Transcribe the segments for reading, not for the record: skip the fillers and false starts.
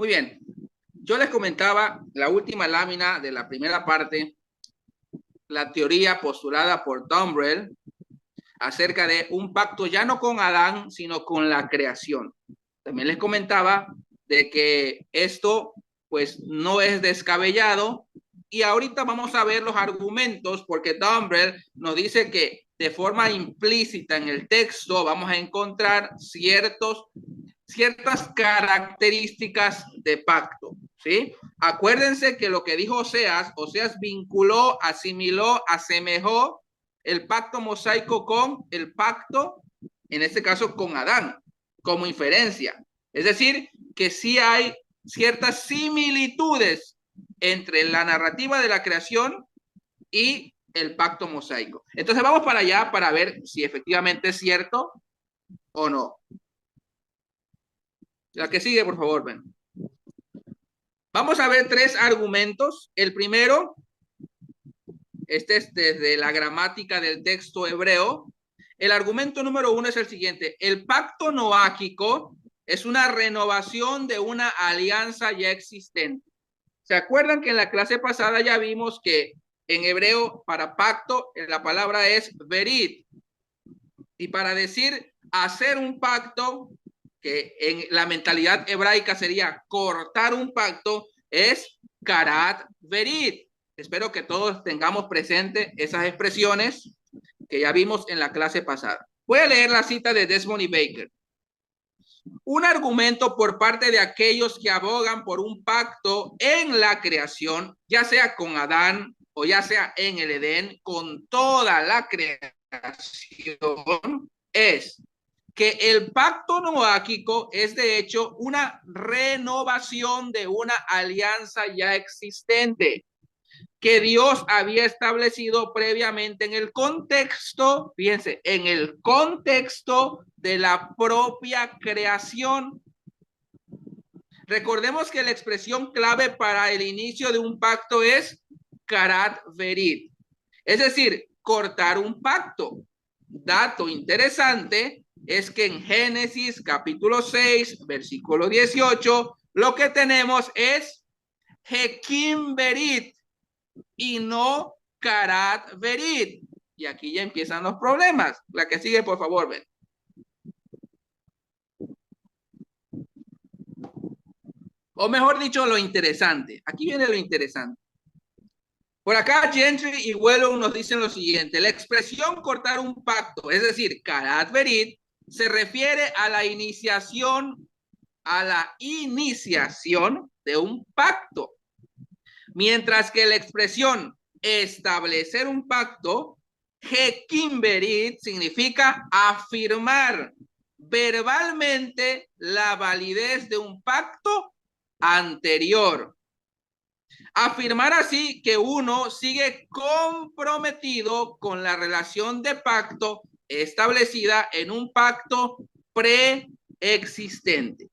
Muy bien. Yo les comentaba la última lámina de la primera parte, la teoría postulada por Dumbrell acerca de un pacto ya no con Adán, sino con la creación. También les comentaba de que esto pues no es descabellado y ahorita vamos a ver los argumentos porque Dumbrell nos dice que de forma implícita en el texto vamos a encontrar ciertas características de pacto, ¿sí? Acuérdense que lo que dijo Oseas vinculó, asimiló, asemejó el pacto mosaico con el pacto, en este caso con Adán, como inferencia. Es decir, que sí hay ciertas similitudes entre la narrativa de la creación y el pacto mosaico. Entonces vamos para allá para ver si efectivamente es cierto o no. La que sigue, por favor, ven. Vamos a ver tres argumentos. El primero, este es desde la gramática del texto hebreo. El argumento número uno es el siguiente. El pacto noáquico es una renovación de una alianza ya existente. ¿Se acuerdan que en la clase pasada ya vimos que en hebreo para pacto la palabra es berit? Y para decir hacer un pacto, que en la mentalidad hebraica sería cortar un pacto, es karat berit. Espero que todos tengamos presente esas expresiones que ya vimos en la clase pasada. Voy a leer la cita de Desmond y Baker. Un argumento por parte de aquellos que abogan por un pacto en la creación, ya sea con Adán o ya sea en el Edén, con toda la creación, es que el pacto noáquico es de hecho una renovación de una alianza ya existente que Dios había establecido previamente en el contexto, fíjense, en el contexto de la propia creación. Recordemos que la expresión clave para el inicio de un pacto es karat berit, es decir, cortar un pacto. Dato interesante es que en Génesis capítulo 6, versículo 18, lo que tenemos es Hekim berit y no karat berit. Y aquí ya empiezan los problemas. La que sigue, por favor, ven. O mejor dicho, lo interesante. Aquí viene lo interesante. Por acá, Gentry y Whelan nos dicen lo siguiente. La expresión cortar un pacto, es decir, karat berit, se refiere a la iniciación de un pacto. Mientras que la expresión establecer un pacto, hekim berit, significa afirmar verbalmente la validez de un pacto anterior. Afirmar así que uno sigue comprometido con la relación de pacto establecida en un pacto preexistente.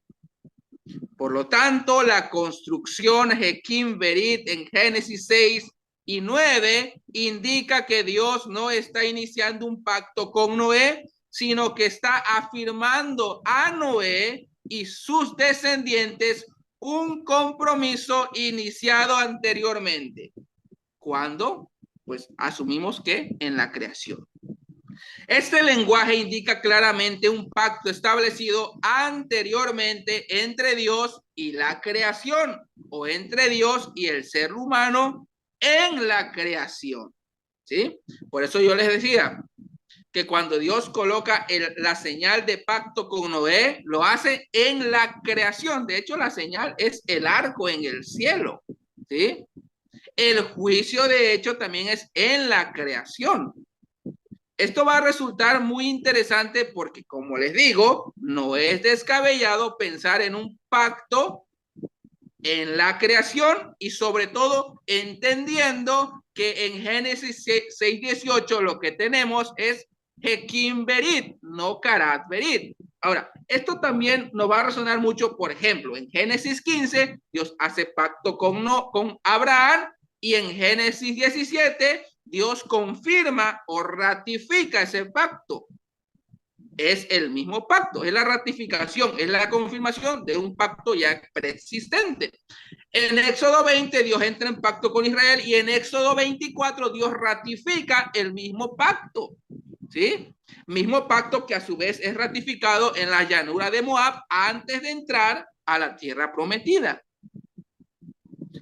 Por lo tanto, la construcción Hekim Berit en Génesis 6 y 9 indica que Dios no está iniciando un pacto con Noé, sino que está afirmando a Noé y sus descendientes un compromiso iniciado anteriormente. ¿Cuándo? Pues asumimos que en la creación. Este lenguaje indica claramente un pacto establecido anteriormente entre Dios y la creación, o entre Dios y el ser humano en la creación. ¿Sí? Por eso yo les decía que cuando Dios coloca la señal de pacto con Noé, lo hace en la creación. De hecho, la señal es el arco en el cielo. ¿Sí? El juicio, de hecho, también es en la creación. Esto va a resultar muy interesante porque, como les digo, no es descabellado pensar en un pacto en la creación y sobre todo entendiendo que en Génesis 6:18 lo que tenemos es Hekim Berit, no Karat Berit. Ahora, esto también nos va a resonar mucho, por ejemplo, en Génesis 15, Dios hace pacto con Abraham y en Génesis 17, Dios confirma o ratifica ese pacto. es el mismo pacto, es la ratificación, es la confirmación de un pacto ya preexistente. En Éxodo 20 Dios entra en pacto con Israel y en Éxodo 24 Dios ratifica el mismo pacto, ¿sí? Mismo pacto que a su vez es ratificado en la llanura de Moab antes de entrar a la tierra prometida.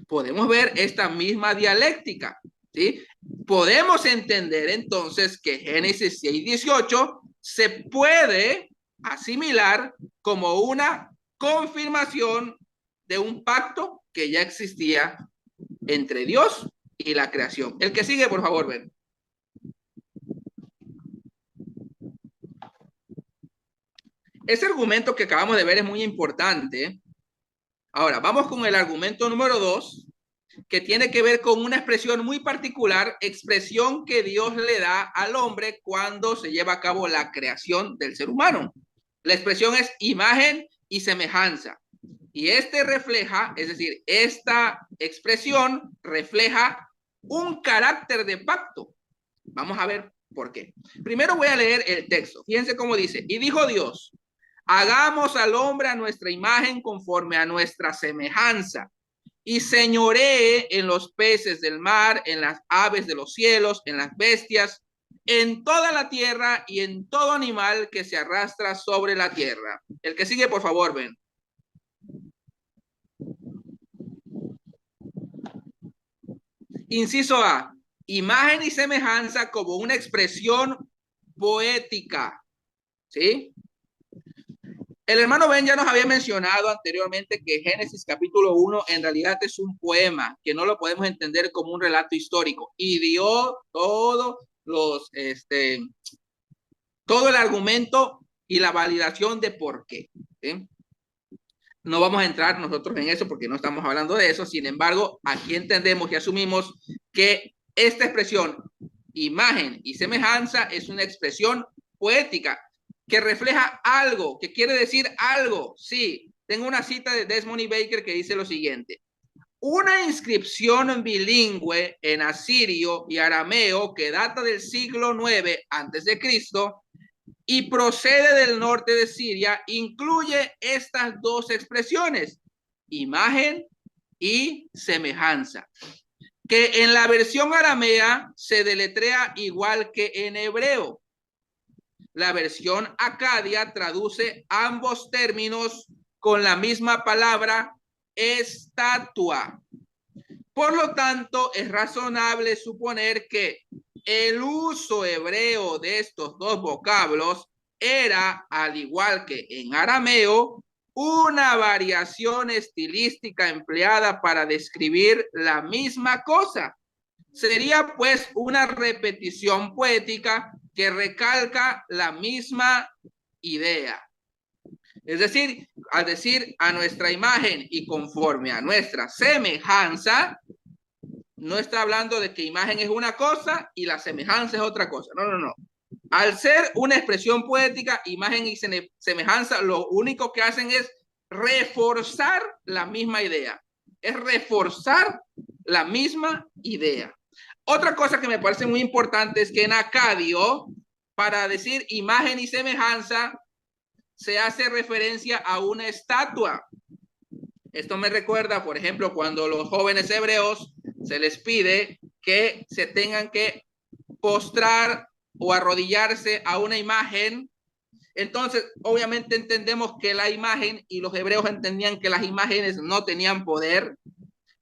Podemos ver esta misma dialéctica, ¿sí? Podemos entender entonces que Génesis 6:18 se puede asimilar como una confirmación de un pacto que ya existía entre Dios y la creación. El que sigue, por favor, ven. Ese argumento que acabamos de ver es muy importante. Ahora, vamos con el argumento número 2, que tiene que ver con una expresión muy particular, expresión que Dios le da al hombre cuando se lleva a cabo la creación del ser humano. La expresión es imagen y semejanza. Y refleja, es decir, esta expresión refleja un carácter de pacto. Vamos a ver por qué. Primero voy a leer el texto. Fíjense cómo dice. Y dijo Dios, hagamos al hombre a nuestra imagen conforme a nuestra semejanza y señoree en los peces del mar, en las aves de los cielos, en las bestias, en toda la tierra y en todo animal que se arrastra sobre la tierra. El que sigue, por favor, ven. Inciso A, imagen y semejanza como una expresión poética, ¿sí? El hermano Ben ya nos había mencionado anteriormente que Génesis capítulo 1 en realidad es un poema, que no lo podemos entender como un relato histórico, y dio todo el argumento y la validación de por qué, ¿sí? No vamos a entrar nosotros en eso porque no estamos hablando de eso. Sin embargo, aquí entendemos y asumimos que esta expresión, imagen y semejanza, es una expresión poética que refleja algo, que quiere decir algo. Sí, tengo una cita de Desmond y Baker que dice lo siguiente. Una inscripción bilingüe en asirio y arameo que data del siglo IX antes de Cristo y procede del norte de Siria, incluye estas dos expresiones, imagen y semejanza, que en la versión aramea se deletrea igual que en hebreo. La versión acadia traduce ambos términos con la misma palabra estatua. Por lo tanto, es razonable suponer que el uso hebreo de estos dos vocablos era, al igual que en arameo, una variación estilística empleada para describir la misma cosa. Sería pues una repetición poética que recalca la misma idea. Es decir, al decir a nuestra imagen y conforme a nuestra semejanza, no está hablando de que imagen es una cosa y la semejanza es otra cosa. No, no, no. Al ser una expresión poética, imagen y semejanza, lo único que hacen es reforzar la misma idea. Es reforzar la misma idea. Otra cosa que me parece muy importante es que en acadio, para decir imagen y semejanza, se hace referencia a una estatua. Esto me recuerda, por ejemplo, cuando los jóvenes hebreos se les pide que se tengan que postrar o arrodillarse a una imagen. Entonces, obviamente entendemos que la imagen, y los hebreos entendían que las imágenes no tenían poder.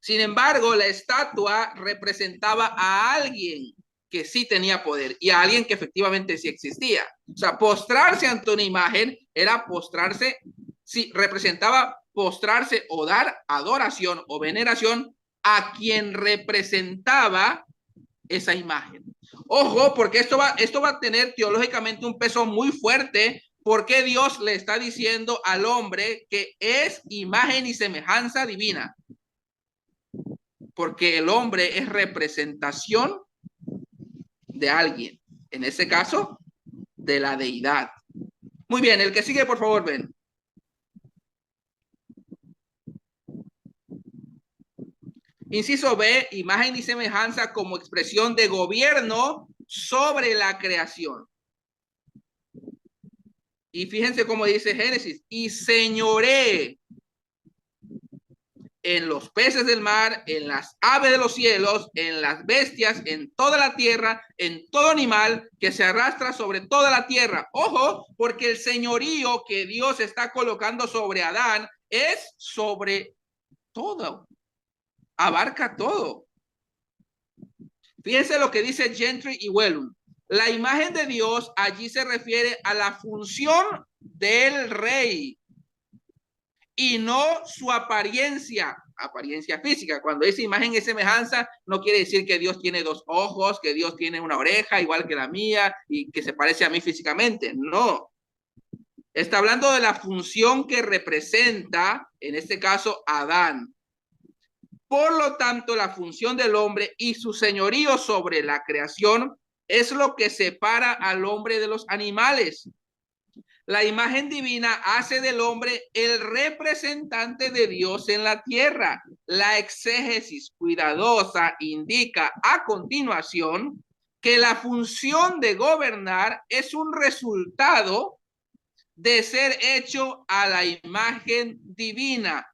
Sin embargo, la estatua representaba a alguien que sí tenía poder y a alguien que efectivamente sí existía. O sea, postrarse ante una imagen era postrarse, sí, representaba postrarse o dar adoración o veneración a quien representaba esa imagen. Ojo, porque esto va a tener teológicamente un peso muy fuerte, porque Dios le está diciendo al hombre que es imagen y semejanza divina. Porque el hombre es representación de alguien, en ese caso, de la deidad. Muy bien, el que sigue, por favor, ven. Inciso B, imagen y semejanza como expresión de gobierno sobre la creación. Y fíjense cómo dice Génesis, y señoré en los peces del mar, en las aves de los cielos, en las bestias, en toda la tierra, en todo animal que se arrastra sobre toda la tierra. Ojo, porque el señorío que Dios está colocando sobre Adán es sobre todo, abarca todo. Fíjense lo que dice Gentry y Wellum. La imagen de Dios allí se refiere a la función del rey y no su apariencia física. Cuando esa imagen es semejanza, no quiere decir que Dios tiene dos ojos, que Dios tiene una oreja igual que la mía y que se parece a mí físicamente. No. Está hablando de la función que representa, en este caso, Adán. Por lo tanto, la función del hombre y su señorío sobre la creación es lo que separa al hombre de los animales. La imagen divina hace del hombre el representante de Dios en la tierra. La exégesis cuidadosa indica a continuación que la función de gobernar es un resultado de ser hecho a la imagen divina.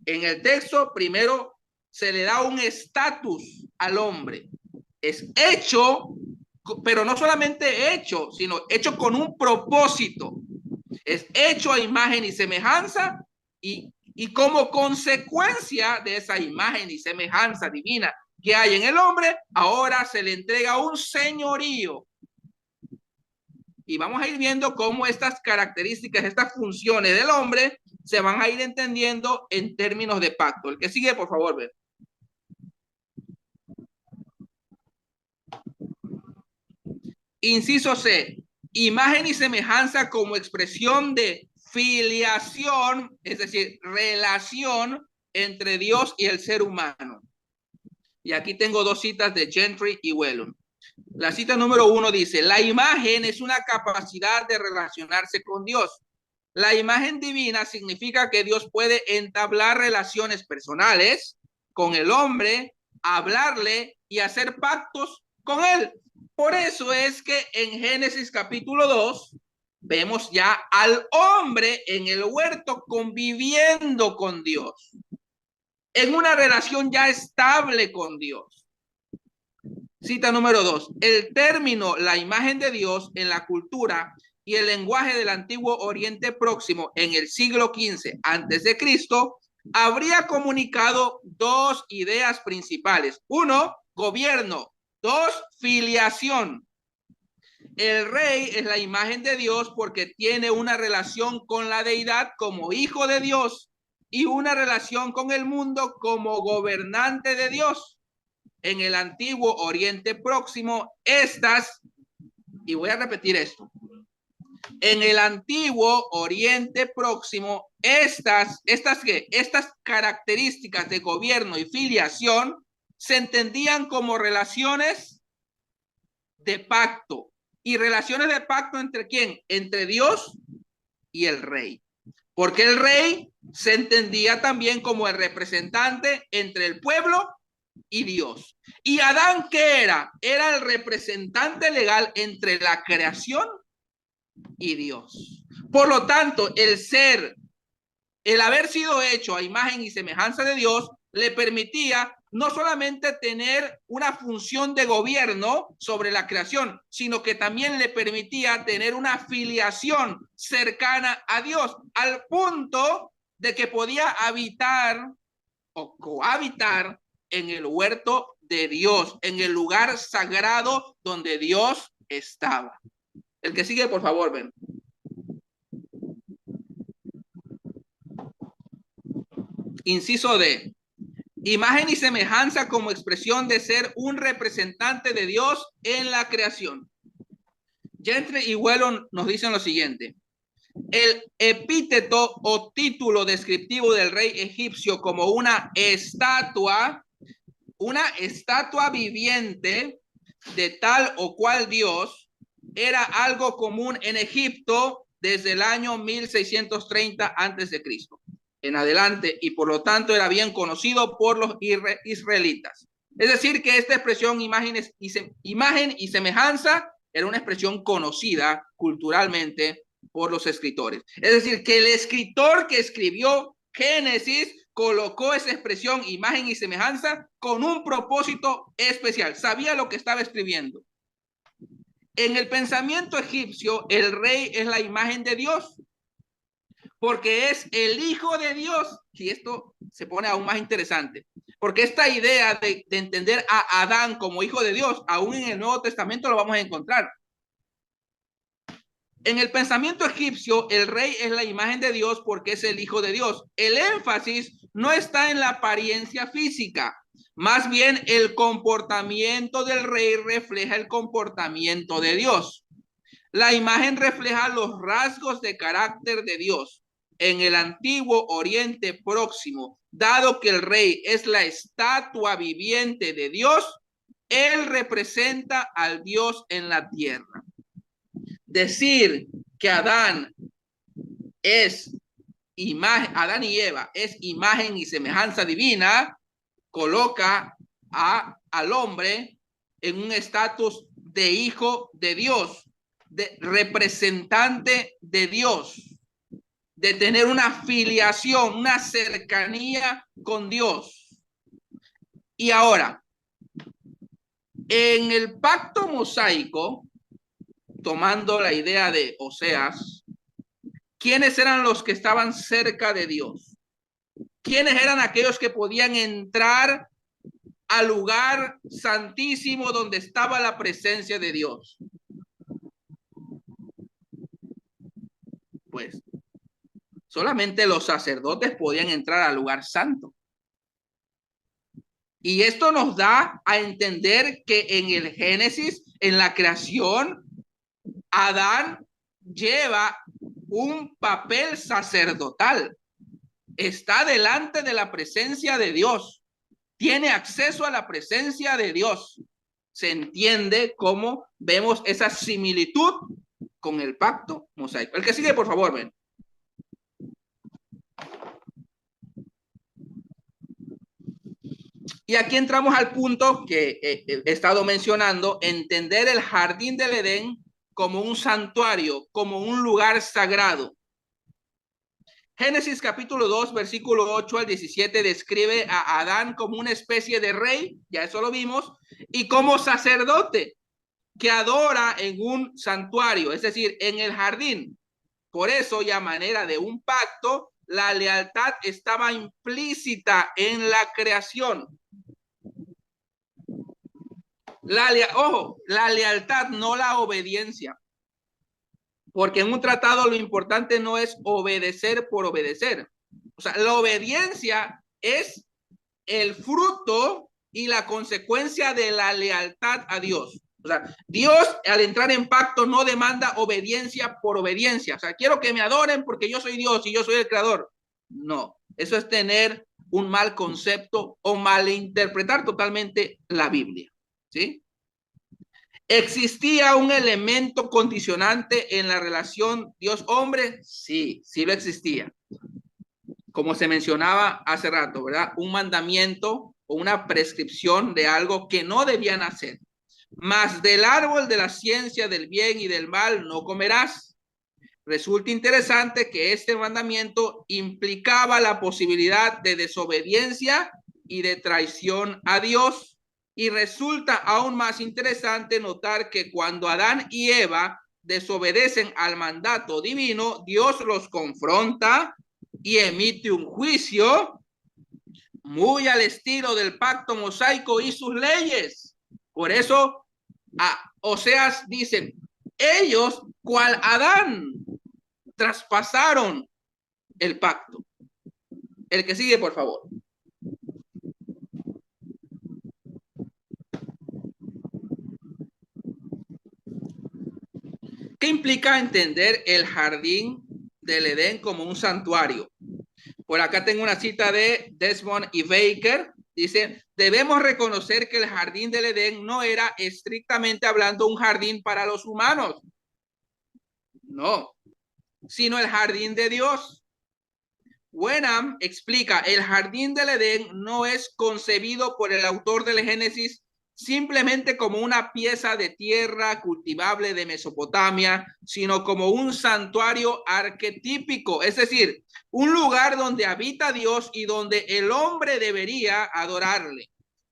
En el texto, primero se le da un estatus al hombre. Es hecho, pero no solamente hecho, sino hecho con un propósito. Es hecho a imagen y semejanza y como consecuencia de esa imagen y semejanza divina que hay en el hombre, ahora se le entrega un señorío. Y vamos a ir viendo cómo estas características, estas funciones del hombre se van a ir entendiendo en términos de pacto. El que sigue, por favor, ven. Inciso C, imagen y semejanza como expresión de filiación, es decir, relación entre Dios y el ser humano. Y aquí tengo dos citas de Gentry y Wellum. La cita número 1 dice, la imagen es una capacidad de relacionarse con Dios. La imagen divina significa que Dios puede entablar relaciones personales con el hombre, hablarle y hacer pactos con él. Por eso es que en Génesis capítulo 2 vemos ya al hombre en el huerto conviviendo con Dios, en una relación ya estable con Dios. Cita número 2. El término la imagen de Dios en la cultura y el lenguaje del antiguo Oriente Próximo en el siglo XV antes de Cristo habría comunicado dos ideas principales. Uno, gobierno. Dos, filiación. El rey es la imagen de Dios porque tiene una relación con la deidad como hijo de Dios y una relación con el mundo como gobernante de Dios. En el antiguo Oriente Próximo, y voy a repetir esto, en el antiguo Oriente Próximo, estas características de gobierno y filiación se entendían como relaciones de pacto. ¿Y relaciones de pacto entre quién? Entre Dios y el rey. Porque el rey se entendía también como el representante entre el pueblo y Dios. ¿Y Adán qué era? Era el representante legal entre la creación y Dios. Por lo tanto, el haber sido hecho a imagen y semejanza de Dios, le permitía no solamente tener una función de gobierno sobre la creación, sino que también le permitía tener una filiación cercana a Dios, al punto de que podía habitar o cohabitar en el huerto de Dios, en el lugar sagrado donde Dios estaba. El que sigue, por favor, ven. Inciso D. Imagen y semejanza como expresión de ser un representante de Dios en la creación. Gentry y Wellum nos dicen lo siguiente. El epíteto o título descriptivo del rey egipcio como una estatua viviente de tal o cual Dios, era algo común en Egipto desde el año 1630 a.C. en adelante, y por lo tanto era bien conocido por los israelitas. Es decir, que esta expresión imagen y semejanza era una expresión conocida culturalmente por los escritores. Es decir, que el escritor que escribió Génesis colocó esa expresión imagen y semejanza con un propósito especial. Sabía lo que estaba escribiendo. En el pensamiento egipcio, el rey es la imagen de Dios, porque es el hijo de Dios. Y esto se pone aún más interesante, porque esta idea de entender a Adán como hijo de Dios, aún en el Nuevo Testamento lo vamos a encontrar. En el pensamiento egipcio, el rey es la imagen de Dios porque es el hijo de Dios. El énfasis no está en la apariencia física, más bien el comportamiento del rey refleja el comportamiento de Dios. La imagen refleja los rasgos de carácter de Dios. En el antiguo Oriente Próximo, dado que el rey es la estatua viviente de Dios, él representa al Dios en la tierra. Decir que Adán es imagen, Adán y Eva es imagen y semejanza divina, coloca al hombre en un estatus de hijo de Dios, de representante de Dios, de tener una filiación, una cercanía con Dios. Y ahora, en el pacto mosaico, tomando la idea de Oseas, ¿quiénes eran los que estaban cerca de Dios? ¿Quiénes eran aquellos que podían entrar al lugar santísimo donde estaba la presencia de Dios? Pues solamente los sacerdotes podían entrar al lugar santo. Y esto nos da a entender que en el Génesis, en la creación, Adán lleva un papel sacerdotal. Está delante de la presencia de Dios. Tiene acceso a la presencia de Dios. Se entiende cómo vemos esa similitud con el pacto mosaico. El que sigue, por favor, ven. Y aquí entramos al punto que he estado mencionando, entender el jardín del Edén como un santuario, como un lugar sagrado. Génesis capítulo 2, versículo 8 al 17 describe a Adán como una especie de rey, ya eso lo vimos, y como sacerdote que adora en un santuario, es decir, en el jardín. Por eso, y a manera de un pacto, la lealtad estaba implícita en la creación. La lealtad, no la obediencia. Porque en un tratado lo importante no es obedecer por obedecer. O sea, la obediencia es el fruto y la consecuencia de la lealtad a Dios. O sea, Dios al entrar en pacto no demanda obediencia por obediencia. O sea, quiero que me adoren porque yo soy Dios y yo soy el creador. No, eso es tener un mal concepto o malinterpretar totalmente la Biblia. ¿Sí? ¿Existía un elemento condicionante en la relación Dios-hombre? Sí, sí lo existía. Como se mencionaba hace rato, ¿verdad? Un mandamiento o una prescripción de algo que no debían hacer. Mas del árbol de la ciencia del bien y del mal no comerás. Resulta interesante que este mandamiento implicaba la posibilidad de desobediencia y de traición a Dios. Y resulta aún más interesante notar que cuando Adán y Eva desobedecen al mandato divino, Dios los confronta y emite un juicio muy al estilo del pacto mosaico y sus leyes. Por eso, Oseas dice, ellos, cual Adán, traspasaron el pacto. El que sigue, por favor. ¿Qué implica entender el jardín del Edén como un santuario? Por acá tengo una cita de Desmond y Baker. Dice, debemos reconocer que el jardín del Edén no era estrictamente hablando un jardín para los humanos. No, sino el jardín de Dios. Wenham explica, el jardín del Edén no es concebido por el autor del Génesis simplemente como una pieza de tierra cultivable de Mesopotamia, sino como un santuario arquetípico, es decir, un lugar donde habita Dios y donde el hombre debería adorarle.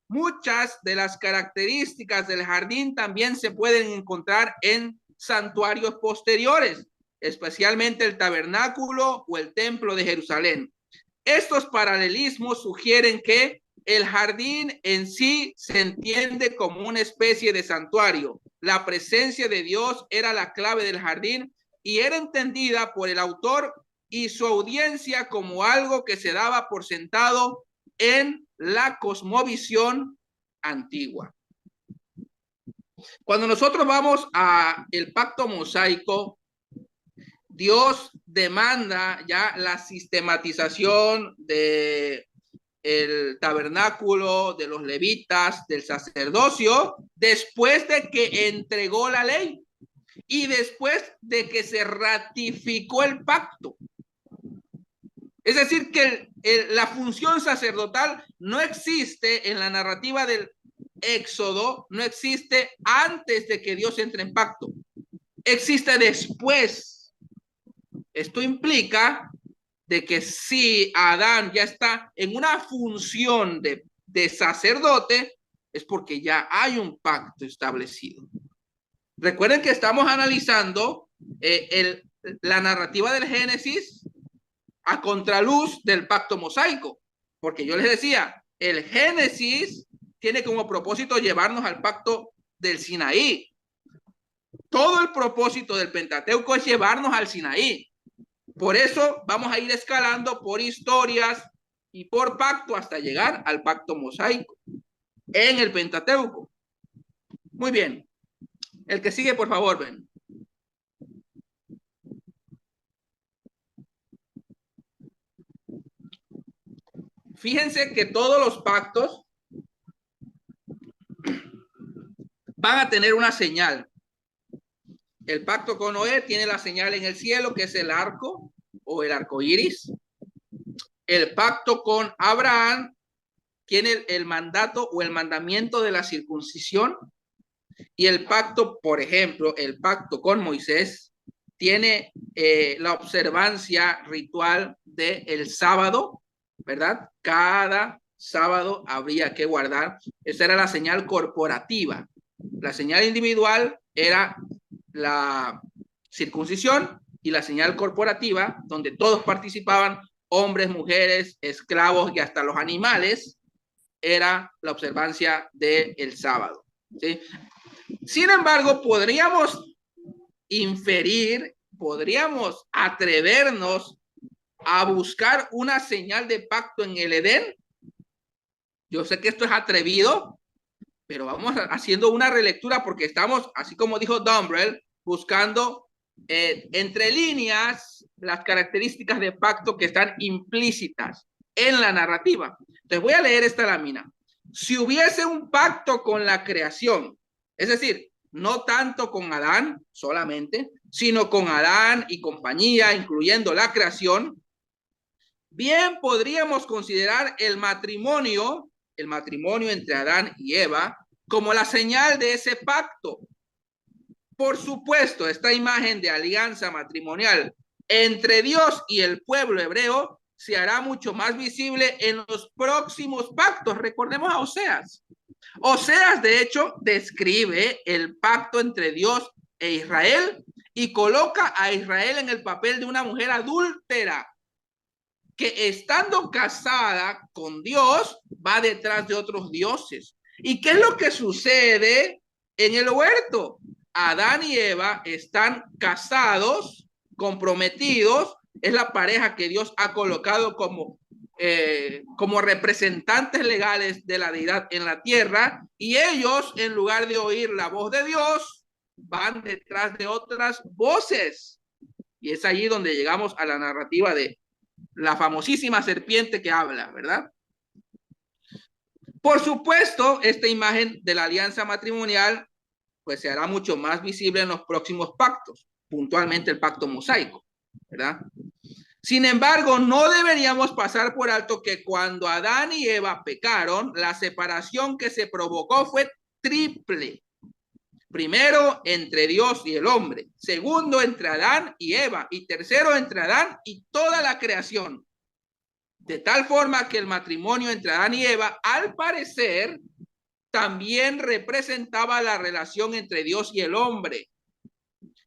Muchas de las características del jardín también se pueden encontrar en santuarios posteriores, especialmente el tabernáculo o el templo de Jerusalén. Estos paralelismos sugieren que el jardín en sí se entiende como una especie de santuario. La presencia de Dios era la clave del jardín y era entendida por el autor y su audiencia como algo que se daba por sentado en la cosmovisión antigua. Cuando nosotros vamos a el pacto mosaico, Dios demanda ya la sistematización de el tabernáculo, de los levitas, del sacerdocio, después de que entregó la ley y después de que se ratificó el pacto. Es decir, que la función sacerdotal no existe en la narrativa del Éxodo, no existe antes de que Dios entre en pacto, existe después. Esto implica de que si Adán ya está en una función de sacerdote, es porque ya hay un pacto establecido. Recuerden que estamos analizando la narrativa del Génesis a contraluz del pacto mosaico, porque yo les decía, el Génesis tiene como propósito llevarnos al pacto del Sinaí. Todo el propósito del Pentateuco es llevarnos al Sinaí. Por eso vamos a ir escalando por historias y por pacto hasta llegar al pacto mosaico en el Pentateuco. Muy bien. El que sigue, por favor, ven. Fíjense que todos los pactos van a tener una señal. El pacto con Noé tiene la señal en el cielo, que es el arco o el arco iris. El pacto con Abraham tiene el mandato o el mandamiento de la circuncisión. Y el pacto, por ejemplo, el pacto con Moisés tiene la observancia ritual del sábado, ¿verdad? Cada sábado habría que guardar. Esa era la señal corporativa. La señal individual era la circuncisión y la señal corporativa, donde todos participaban, hombres, mujeres, esclavos y hasta los animales, era la observancia del sábado. ¿Sí? Sin embargo, podríamos inferir, podríamos atrevernos a buscar una señal de pacto en el Edén. Yo sé que esto es atrevido, pero vamos haciendo una relectura porque estamos, así como dijo Dumbrell, buscando entre líneas las características de pacto que están implícitas en la narrativa. Entonces voy a leer esta lámina. Si hubiese un pacto con la creación, es decir, no tanto con Adán solamente, sino con Adán y compañía, incluyendo la creación, bien podríamos considerar el matrimonio entre Adán y Eva, como la señal de ese pacto. Por supuesto, esta imagen de alianza matrimonial entre Dios y el pueblo hebreo se hará mucho más visible en los próximos pactos. Recordemos a Oseas. Oseas, de hecho, describe el pacto entre Dios e Israel y coloca a Israel en el papel de una mujer adúltera que estando casada con Dios va detrás de otros dioses. ¿Y qué es lo que sucede en el huerto? Adán y Eva están casados, comprometidos, es la pareja que Dios ha colocado como representantes legales de la deidad en la tierra, y ellos, en lugar de oír la voz de Dios, van detrás de otras voces. Y es allí donde llegamos a la narrativa de la famosísima serpiente que habla, ¿verdad? Por supuesto, esta imagen de la alianza matrimonial pues se hará mucho más visible en los próximos pactos, puntualmente el pacto mosaico, ¿verdad? Sin embargo, no deberíamos pasar por alto que cuando Adán y Eva pecaron, la separación que se provocó fue triple. Primero, entre Dios y el hombre. Segundo, entre Adán y Eva. Y tercero, entre Adán y toda la creación. De tal forma que el matrimonio entre Adán y Eva, al parecer, también representaba la relación entre Dios y el hombre.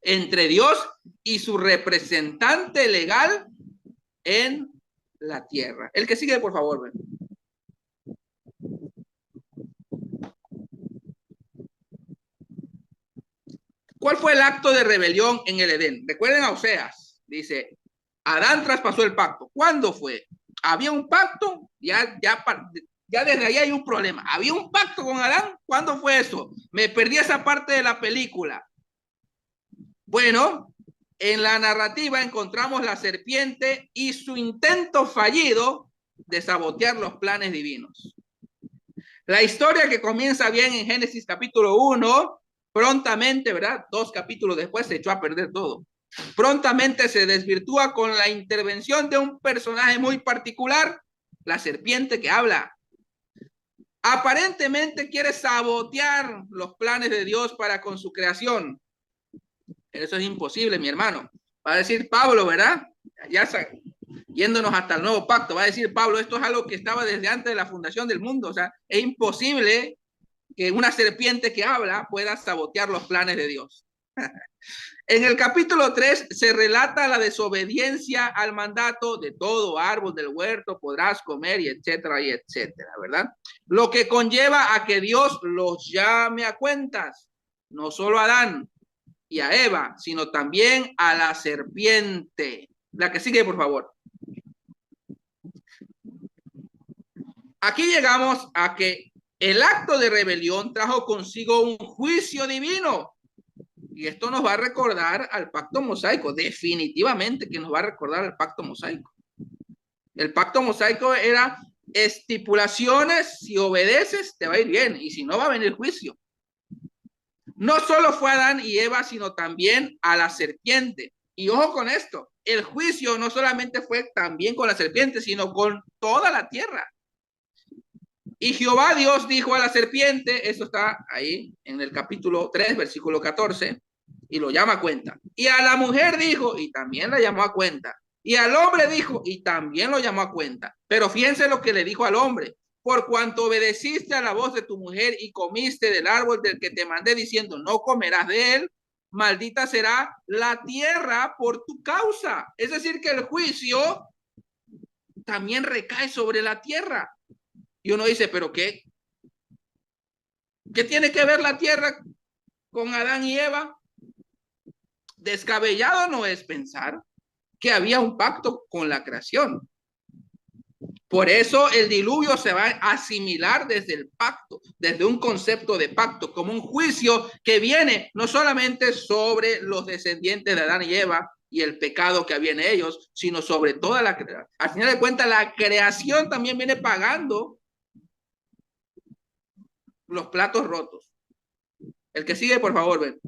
Entre Dios y su representante legal en la tierra. El que sigue, por favor. Ven. ¿Cuál fue el acto de rebelión en el Edén? Recuerden a Oseas. Dice, Adán traspasó el pacto. ¿Cuándo fue? ¿Había un pacto? Ya desde ahí hay un problema. ¿Había un pacto con Adán? ¿Cuándo fue eso? Me perdí esa parte de la película. Bueno, en la narrativa encontramos la serpiente y su intento fallido de sabotear los planes divinos. La historia que comienza bien en Génesis capítulo 1, prontamente, ¿verdad? 2 capítulos después se echó a perder todo. Prontamente se desvirtúa con la intervención de un personaje muy particular, la serpiente que habla. Aparentemente quiere sabotear los planes de Dios para con su creación. Eso es imposible, mi hermano. Va a decir Pablo, ¿verdad? Ya yéndonos hasta el nuevo pacto, va a decir Pablo, esto es algo que estaba desde antes de la fundación del mundo. O sea, es imposible que una serpiente que habla pueda sabotear los planes de Dios. En el capítulo 3 se relata la desobediencia al mandato de todo árbol del huerto podrás comer y etcétera, ¿verdad? Lo que conlleva a que Dios los llame a cuentas, no solo a Adán y a Eva, sino también a la serpiente. La que sigue, por favor. Aquí llegamos a que el acto de rebelión trajo consigo un juicio divino. Y esto nos va a recordar al pacto mosaico, definitivamente que nos va a recordar al pacto mosaico. El pacto mosaico era estipulaciones, si obedeces te va a ir bien y si no va a venir juicio. No solo fue a Adán y Eva, sino también a la serpiente. Y ojo con esto, el juicio no solamente fue también con la serpiente, sino con toda la tierra. Y Jehová Dios dijo a la serpiente, eso está ahí en el capítulo 3, versículo 14, y lo llama a cuenta. Y a la mujer dijo, y también la llamó a cuenta. Y al hombre dijo, y también lo llamó a cuenta. Pero fíjense lo que le dijo al hombre. Por cuanto obedeciste a la voz de tu mujer y comiste del árbol del que te mandé diciendo, no comerás de él, maldita será la tierra por tu causa. Es decir, que el juicio también recae sobre la tierra. Y uno dice, ¿pero qué? ¿Qué tiene que ver la tierra con Adán y Eva? Descabellado no es pensar que había un pacto con la creación. Por eso el diluvio se va a asimilar desde el pacto, desde un concepto de pacto, como un juicio que viene no solamente sobre los descendientes de Adán y Eva y el pecado que había en ellos, sino sobre toda la creación. Al final de cuentas, la creación también viene pagando los platos rotos. El que sigue, por favor, ven.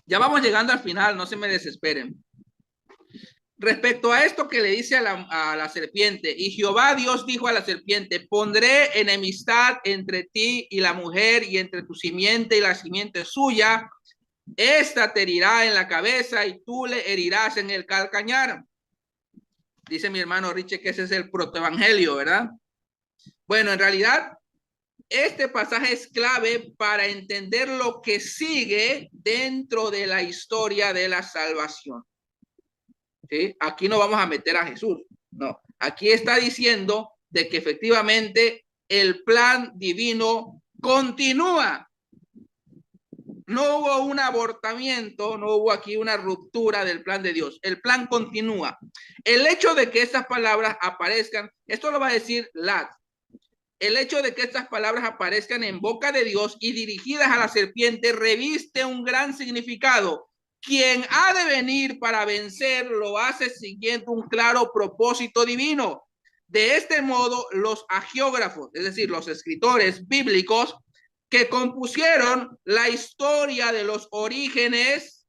Ya vamos llegando al final, no se me desesperen. Respecto a esto que le dice a la serpiente, y Jehová Dios dijo a la serpiente, pondré enemistad entre ti y la mujer y entre tu simiente y la simiente suya, esta te herirá en la cabeza y tú le herirás en el calcañar. Dice mi hermano Richie que ese es el protoevangelio, ¿verdad? Bueno, en realidad este pasaje es clave para entender lo que sigue dentro de la historia de la salvación. ¿Sí? Aquí no vamos a meter a Jesús, no. Aquí está diciendo de que efectivamente el plan divino continúa. No hubo un abortamiento, no hubo aquí una ruptura del plan de Dios. El plan continúa. El hecho de que estas palabras aparezcan, esto lo va a decir Lat. El hecho de que estas palabras aparezcan en boca de Dios y dirigidas a la serpiente reviste un gran significado. Quien ha de venir para vencer lo hace siguiendo un claro propósito divino. De este modo, los hagiógrafos, es decir, los escritores bíblicos que compusieron la historia de los orígenes,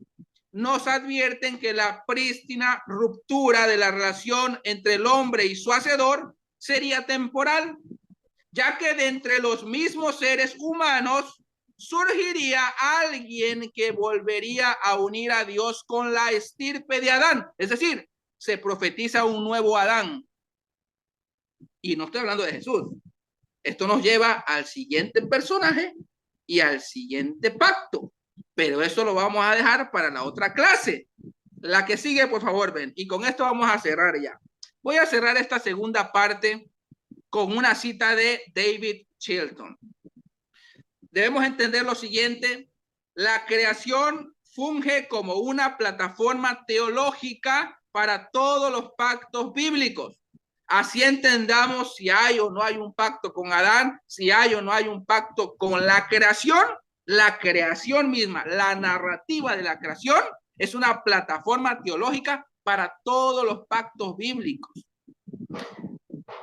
nos advierten que la prístina ruptura de la relación entre el hombre y su hacedor sería temporal, ya que de entre los mismos seres humanos surgiría alguien que volvería a unir a Dios con la estirpe de Adán. Es decir, se profetiza un nuevo Adán. Y no estoy hablando de Jesús. Esto nos lleva al siguiente personaje y al siguiente pacto. Pero eso lo vamos a dejar para la otra clase. La que sigue, por favor, ven. Y con esto vamos a cerrar ya. Voy a cerrar esta segunda parte con una cita de David Chilton. Debemos entender lo siguiente: la creación funge como una plataforma teológica para todos los pactos bíblicos. Así entendamos si hay o no hay un pacto con Adán, si hay o no hay un pacto con la creación misma, la narrativa de la creación es una plataforma teológica para todos los pactos bíblicos.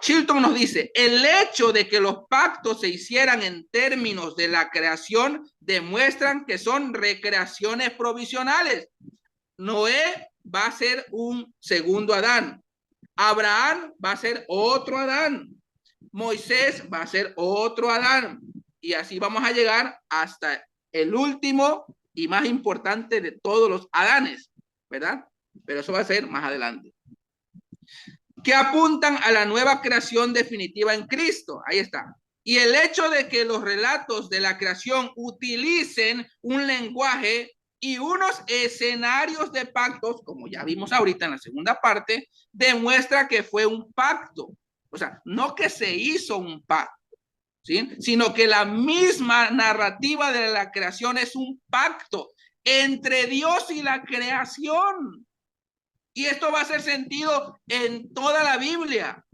Chilton nos dice, el hecho de que los pactos se hicieran en términos de la creación demuestran que son recreaciones provisionales. Noé va a ser un segundo Adán. Abraham va a ser otro Adán. Moisés va a ser otro Adán. Y así vamos a llegar hasta el último y más importante de todos los Adanes, ¿verdad? Pero eso va a ser más adelante. Que apuntan a la nueva creación definitiva en Cristo. Ahí está. Y el hecho de que los relatos de la creación utilicen un lenguaje y unos escenarios de pactos, como ya vimos ahorita en la segunda parte, demuestra que fue un pacto. O sea, no que se hizo un pacto, ¿sí? Sino que la misma narrativa de la creación es un pacto entre Dios y la creación. Y esto va a hacer sentido en toda la Biblia.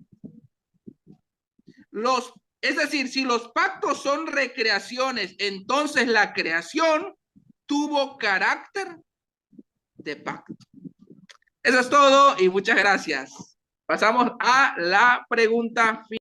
Es decir, si los pactos son recreaciones, entonces la creación tuvo carácter de pacto. Eso es todo y muchas gracias. Pasamos a la pregunta final.